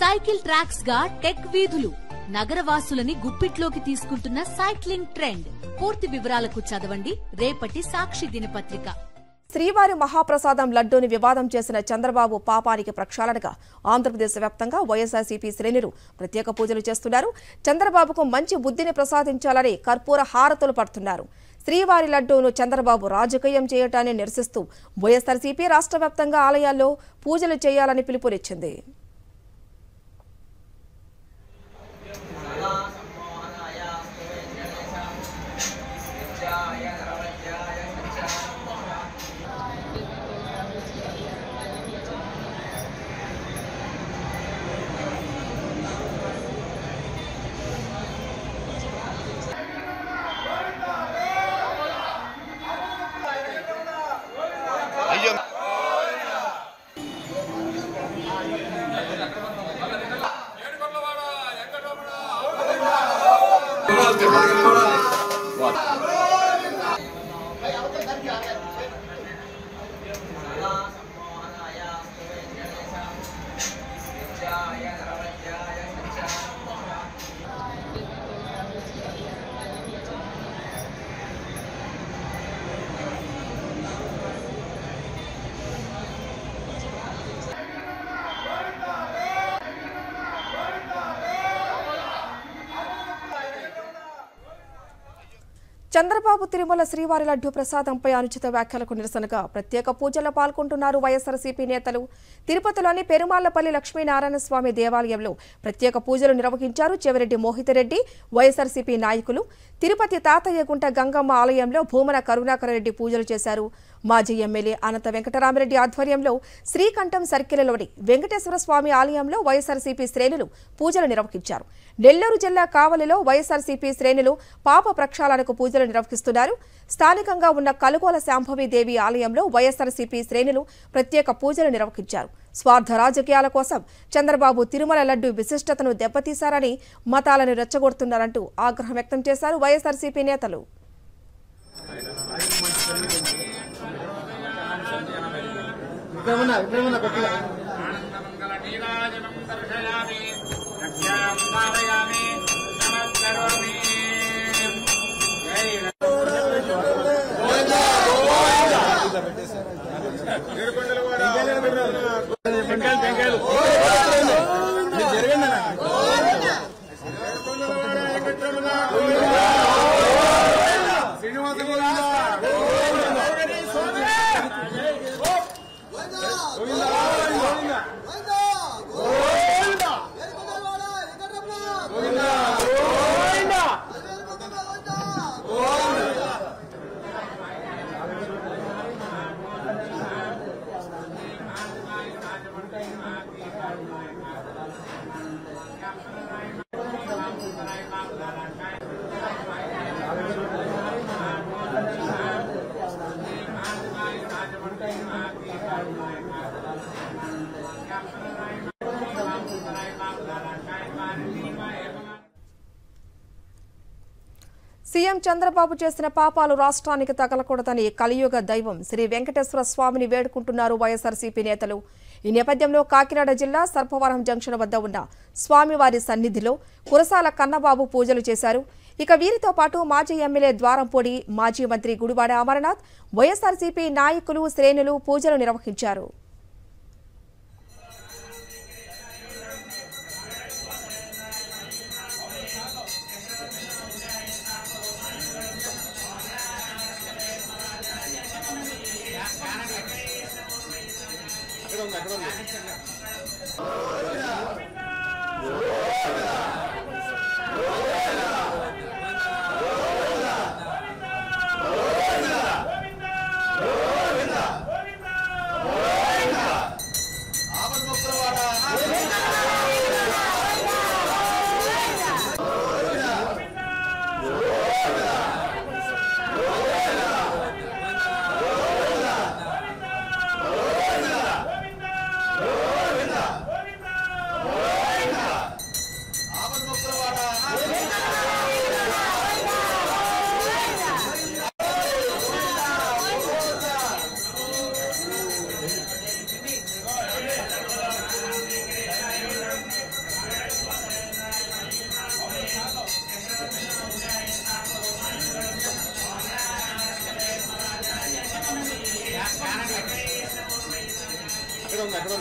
Cycle tracks గా tech వీధులు నగరవాసులని గుప్పిట్లోకి తీసుకుంటున్న సైక్లింగ్ ట్రెండ్. పూర్తి వివరాలకు చదవండి రేపటి సాక్షి దినపత్రిక. శ్రీవారి మహాప్రసాదం లడ్డూని వివాదం చేసిన చంద్రబాబు పాపానికి ప్రక్షాళనగా ఆంధ్రప్రదేశ్ వ్యాప్తంగా వైఎస్ఆర్సీపీ శ్రేణులు ప్రత్యేక పూజలు చేస్తున్నారు. చంద్రబాబుకు మంచి బుద్ధిని ప్రసాదించాలని కర్పూర హారతులు పడుతున్నారు. శ్రీవారి లడ్డూను చంద్రబాబు రాజకీయం చేయటాన్ని నిరసిస్తూ వైఎస్ఆర్సీపీ రాష్ట్ర వ్యాప్తంగా ఆలయాల్లో పూజలు చేయాలని పిలుపునిచ్చింది. చంద్రబాబు తిరుమల శ్రీవారి లడ్డూ ప్రసాదంపై అనుచిత వ్యాఖ్యలకు నిరసనగా ప్రత్యేక పూజల్లో పాల్గొంటున్నారు వైఎస్ఆర్సీపీ నేతలు. తిరుపతిలోని పెరుమాళ్లపల్లి లక్ష్మీనారాయణ స్వామి దేవాలయంలో ప్రత్యేక పూజలు నిర్వహించారు. చెవిరెడ్డి మోహితరెడ్డి వైఎస్ఆర్సీపీ నాయకులు. తిరుపతి తాతయ్యగుంట గంగమ్మ ఆలయంలో భూమన కరుణాకరరెడ్డి పూజలు చేశారు. మాజీ ఎమ్మెల్యే అనంత వెంకటరామరెడ్డి ఆధ్వర్యంలో శ్రీకంఠం సర్కిల్లోని వెంకటేశ్వర స్వామి ఆలయంలో వైఎస్ఆర్సీపీ శ్రేణులు పూజలు నిర్వహించారు. నెల్లూరు జిల్లా కావలిలో వైఎస్ఆర్సీపీ శ్రేణులు పాప ప్రక్షాళనకు పూజలు నిర్వహిస్తున్నారు. స్థానికంగా ఉన్న కలుగోల శాంభవీదేవి ఆలయంలో వైఎస్ఆర్సీపీ శ్రేణులు ప్రత్యేక పూజలు నిర్వహించారు. స్వార్థ రాజకీయాల కోసం చంద్రబాబు తిరుమల లడ్డు విశిష్టతను దెబ్బతీశారని, మతాలను రెచ్చగొడుతున్నారంటూ ఆగ్రహం వ్యక్తం చేశారు వైఎస్ఆర్సీపీ నేతలు. సీఎం చంద్రబాబు చేసిన పాపాలు రాష్ట్రానికి తగలకూడదని కలియుగ దైవం శ్రీ వెంకటేశ్వర స్వామిని వేడుకుంటున్నారు వైఎస్ఆర్సీపీ నేతలు. ఈ నేపథ్యంలో కాకినాడ జిల్లా సర్పవరం జంక్షన్ వద్ద ఉన్న స్వామివారి సన్నిధిలో కురసాల కన్నబాబు పూజలు చేశారు. ఇక వీరితో పాటు మాజీ ఎమ్మెల్యే ద్వారంపూడి, మాజీ మంత్రి గుడివాడ అమరనాథ్, వైఎస్ఆర్సీపీ నాయకులు, శ్రేణులు పూజలు నిర్వహించారు. ఎక్కడ